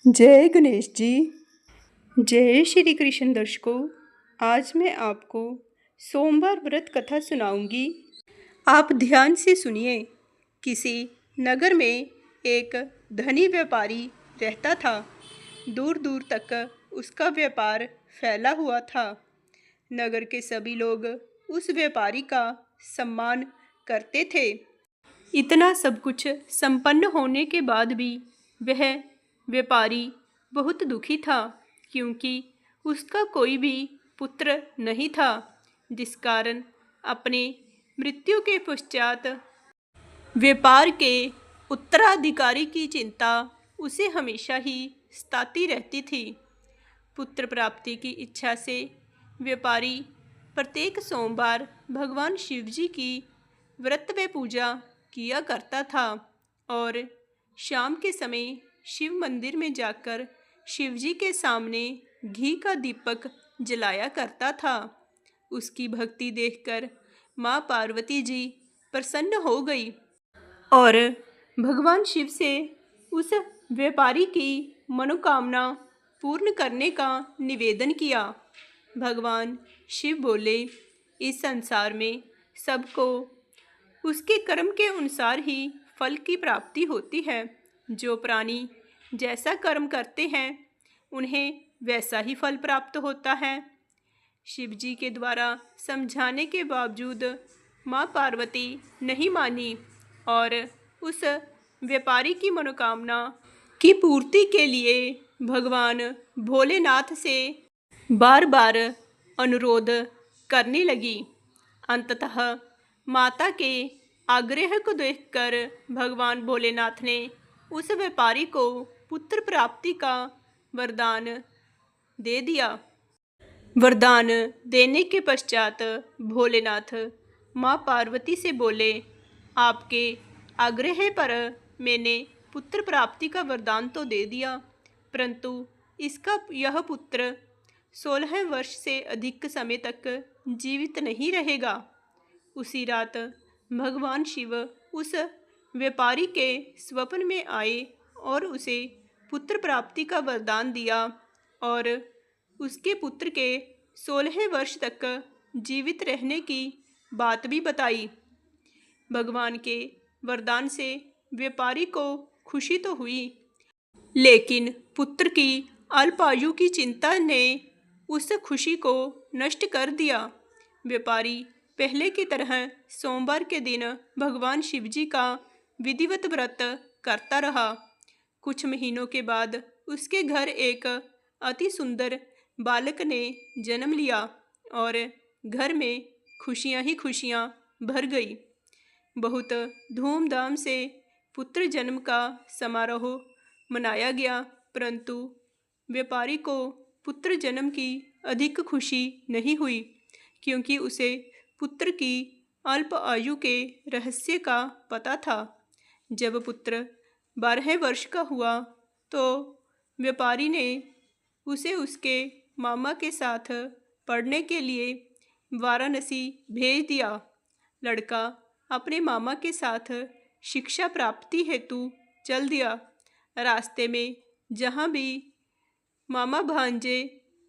जय गणेश जी। जय श्री कृष्ण दर्शकों। आज मैं आपको सोमवार व्रत कथा सुनाऊंगी। आप ध्यान से सुनिए। किसी नगर में एक धनी व्यापारी रहता था। दूर दूर तक उसका व्यापार फैला हुआ था। नगर के सभी लोग उस व्यापारी का सम्मान करते थे। इतना सब कुछ संपन्न होने के बाद भी वह व्यापारी बहुत दुखी था, क्योंकि उसका कोई भी पुत्र नहीं था, जिस कारण अपने मृत्यु के पश्चात व्यापार के उत्तराधिकारी की चिंता उसे हमेशा ही सताती रहती थी। पुत्र प्राप्ति की इच्छा से व्यापारी प्रत्येक सोमवार भगवान शिव जी की व्रत व पूजा किया करता था और शाम के समय शिव मंदिर में जाकर शिव जी के सामने घी का दीपक जलाया करता था। उसकी भक्ति देखकर माँ पार्वती जी प्रसन्न हो गई और भगवान शिव से उस व्यापारी की मनोकामना पूर्ण करने का निवेदन किया। भगवान शिव बोले, इस संसार में सबको उसके कर्म के अनुसार ही फल की प्राप्ति होती है। जो प्राणी जैसा कर्म करते हैं उन्हें वैसा ही फल प्राप्त होता है। शिव जी के द्वारा समझाने के बावजूद माँ पार्वती नहीं मानी और उस व्यापारी की मनोकामना की पूर्ति के लिए भगवान भोलेनाथ से बार बार अनुरोध करने लगी। अंततः माता के आग्रह को देखकर भगवान भोलेनाथ ने उस व्यापारी को पुत्र प्राप्ति का वरदान दे दिया। वरदान देने के पश्चात भोलेनाथ माँ पार्वती से बोले, आपके आग्रह पर मैंने पुत्र प्राप्ति का वरदान तो दे दिया, परंतु इसका यह पुत्र 16 वर्ष से अधिक समय तक जीवित नहीं रहेगा। उसी रात भगवान शिव उस व्यापारी के स्वप्न में आए और उसे पुत्र प्राप्ति का वरदान दिया और उसके पुत्र के 16 वर्ष तक जीवित रहने की बात भी बताई। भगवान के वरदान से व्यापारी को खुशी तो हुई, लेकिन पुत्र की अल्पायु की चिंता ने उस खुशी को नष्ट कर दिया। व्यापारी पहले की तरह सोमवार के दिन भगवान शिव जी का विधिवत व्रत करता रहा। कुछ महीनों के बाद उसके घर एक अति सुंदर बालक ने जन्म लिया और घर में खुशियां ही खुशियां भर गई। बहुत धूमधाम से पुत्र जन्म का समारोह मनाया गया, परंतु व्यापारी को पुत्र जन्म की अधिक खुशी नहीं हुई, क्योंकि उसे पुत्र की अल्प आयु के रहस्य का पता था। जब पुत्र 12 वर्ष का हुआ तो व्यापारी ने उसे उसके मामा के साथ पढ़ने के लिए वाराणसी भेज दिया। लड़का अपने मामा के साथ शिक्षा प्राप्ति हेतु चल दिया। रास्ते में जहाँ भी मामा भांजे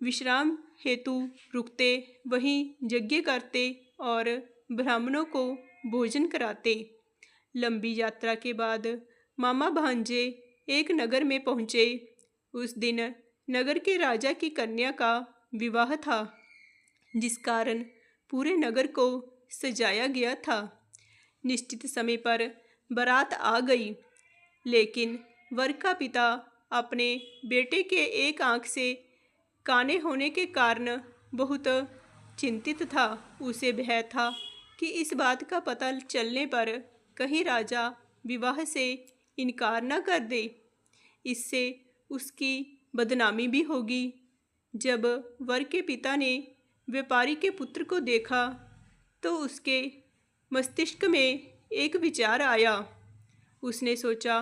विश्राम हेतु रुकते, वहीं यज्ञ करते और ब्राह्मणों को भोजन कराते। लंबी यात्रा के बाद मामा भांजे एक नगर में पहुँचे। उस दिन नगर के राजा की कन्या का विवाह था, जिस कारण पूरे नगर को सजाया गया था। निश्चित समय पर बारात आ गई, लेकिन वर का पिता अपने बेटे के एक आंख से काने होने के कारण बहुत चिंतित था। उसे भय था कि इस बात का पता चलने पर कहीं राजा विवाह से इनकार न कर दे, इससे उसकी बदनामी भी होगी। जब वर के पिता ने व्यापारी के पुत्र को देखा तो उसके मस्तिष्क में एक विचार आया। उसने सोचा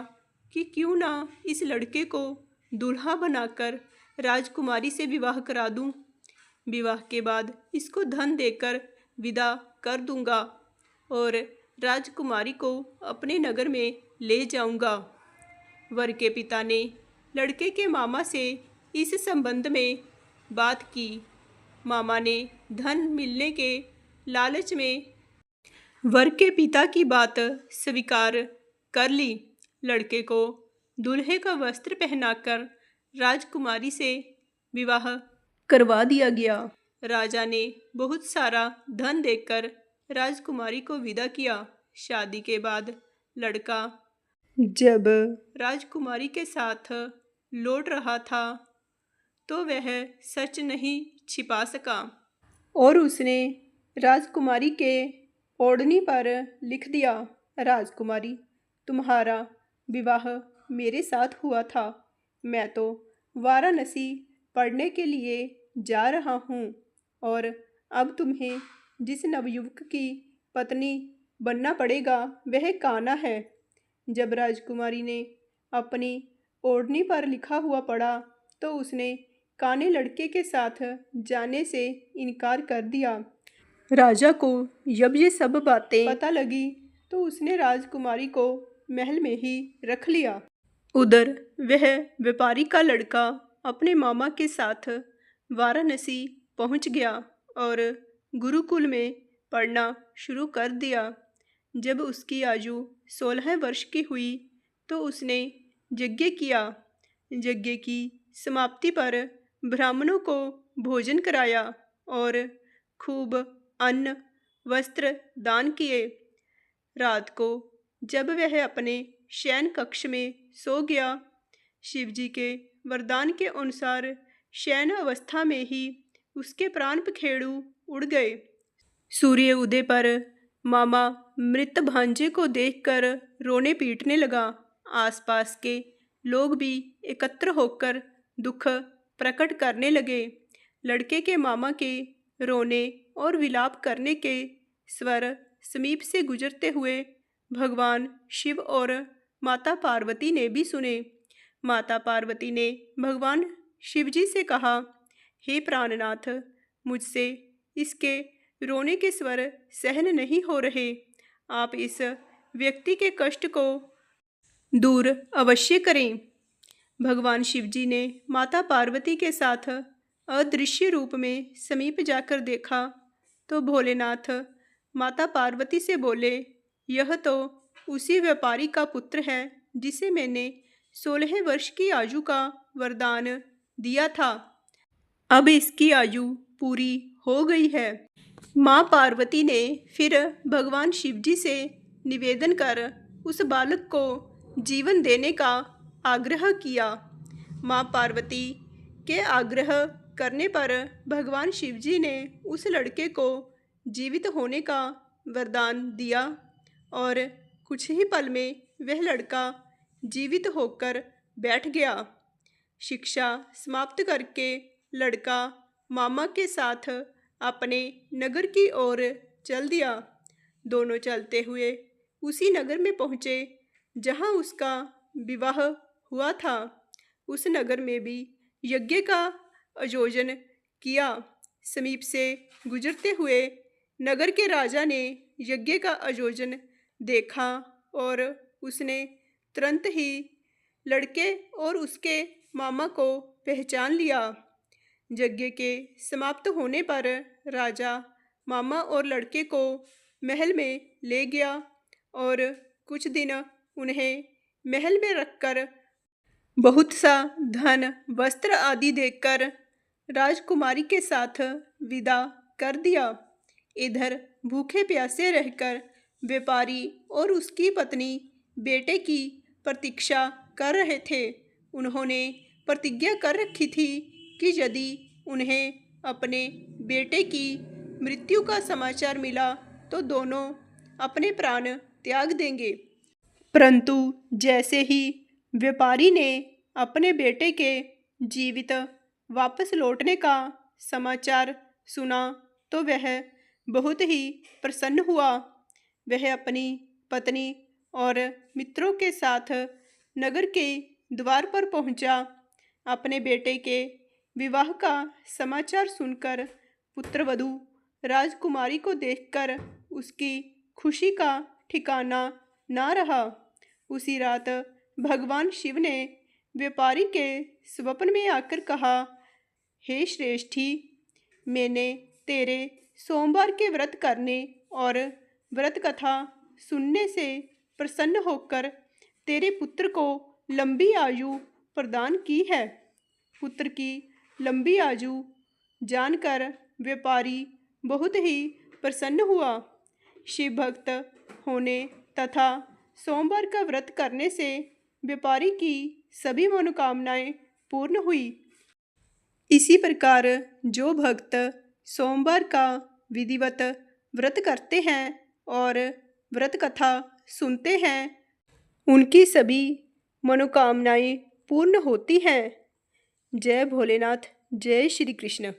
कि क्यों ना इस लड़के को दूल्हा बनाकर राजकुमारी से विवाह करा दूं। विवाह के बाद इसको धन देकर विदा कर दूंगा और राजकुमारी को अपने नगर में ले जाऊंगा। वर के पिता ने लड़के के मामा से इस संबंध में बात की। मामा ने धन मिलने के लालच में वर के पिता की बात स्वीकार कर ली। लड़के को दूल्हे का वस्त्र पहनाकर राजकुमारी से विवाह करवा दिया गया। राजा ने बहुत सारा धन देकर राजकुमारी को विदा किया। शादी के बाद लड़का जब राजकुमारी के साथ लौट रहा था तो वह सच नहीं छिपा सका और उसने राजकुमारी के ओढ़नी पर लिख दिया, राजकुमारी, तुम्हारा विवाह मेरे साथ हुआ था। मैं तो वाराणसी पढ़ने के लिए जा रहा हूँ और अब तुम्हें जिस नवयुवक की पत्नी बनना पड़ेगा वह कान्हा है। जब राजकुमारी ने अपनी ओढ़नी पर लिखा हुआ पढ़ा तो उसने काने लड़के के साथ जाने से इनकार कर दिया। राजा को जब ये सब बातें पता लगी तो उसने राजकुमारी को महल में ही रख लिया। उधर वह व्यापारी का लड़का अपने मामा के साथ वाराणसी पहुंच गया और गुरुकुल में पढ़ना शुरू कर दिया। जब उसकी आयु 16 वर्ष की हुई तो उसने यज्ञ किया। यज्ञ की समाप्ति पर ब्राह्मणों को भोजन कराया और खूब अन्न वस्त्र दान किए। रात को जब वह अपने शयन कक्ष में सो गया, शिवजी के वरदान के अनुसार शयन अवस्था में ही उसके प्राण पखेरु उड़ गए। सूर्य उदय पर मामा मृत भांजे को देखकर रोने पीटने लगा। आसपास के लोग भी एकत्र होकर दुख प्रकट करने लगे। लड़के के मामा के रोने और विलाप करने के स्वर समीप से गुजरते हुए भगवान शिव और माता पार्वती ने भी सुने। माता पार्वती ने भगवान शिवजी से कहा, हे प्राणनाथ, मुझसे इसके रोने के स्वर सहन नहीं हो रहे। आप इस व्यक्ति के कष्ट को दूर अवश्य करें। भगवान शिवजी ने माता पार्वती के साथ अदृश्य रूप में समीप जाकर देखा तो भोलेनाथ माता पार्वती से बोले, यह तो उसी व्यापारी का पुत्र है जिसे मैंने 16 वर्ष की आयु का वरदान दिया था। अब इसकी आयु पूरी हो गई है। माँ पार्वती ने फिर भगवान शिवजी से निवेदन कर उस बालक को जीवन देने का आग्रह किया। माँ पार्वती के आग्रह करने पर भगवान शिवजी ने उस लड़के को जीवित होने का वरदान दिया और कुछ ही पल में वह लड़का जीवित होकर बैठ गया। शिक्षा समाप्त करके लड़का मामा के साथ अपने नगर की ओर चल दिया। दोनों चलते हुए उसी नगर में पहुँचे जहाँ उसका विवाह हुआ था। उस नगर में भी यज्ञ का आयोजन किया। समीप से गुजरते हुए नगर के राजा ने यज्ञ का आयोजन देखा और उसने तुरंत ही लड़के और उसके मामा को पहचान लिया। यज्ञ के समाप्त होने पर राजा मामा और लड़के को महल में ले गया और कुछ दिन उन्हें महल में रखकर बहुत सा धन वस्त्र आदि देकर राजकुमारी के साथ विदा कर दिया। इधर भूखे प्यासे रहकर व्यापारी और उसकी पत्नी बेटे की प्रतीक्षा कर रहे थे। उन्होंने प्रतिज्ञा कर रखी थी कि यदि उन्हें अपने बेटे की मृत्यु का समाचार मिला तो दोनों अपने प्राण त्याग देंगे। परंतु जैसे ही व्यापारी ने अपने बेटे के जीवित वापस लौटने का समाचार सुना तो वह बहुत ही प्रसन्न हुआ। वह अपनी पत्नी और मित्रों के साथ नगर के द्वार पर पहुंचा। अपने बेटे के विवाह का समाचार सुनकर पुत्रवधू राजकुमारी को देखकर उसकी खुशी का ठिकाना ना रहा। उसी रात भगवान शिव ने व्यापारी के स्वप्न में आकर कहा, हे श्रेष्ठी, मैंने तेरे सोमवार के व्रत करने और व्रत कथा सुनने से प्रसन्न होकर तेरे पुत्र को लंबी आयु प्रदान की है। पुत्र की लंबी आयु जानकर व्यापारी बहुत ही प्रसन्न हुआ। शिव भक्त होने तथा सोमवार का व्रत करने से व्यापारी की सभी मनोकामनाएं पूर्ण हुई। इसी प्रकार जो भक्त सोमवार का विधिवत व्रत करते हैं और व्रत कथा सुनते हैं, उनकी सभी मनोकामनाएं पूर्ण होती हैं। जय भोलेनाथ, जय श्री कृष्ण।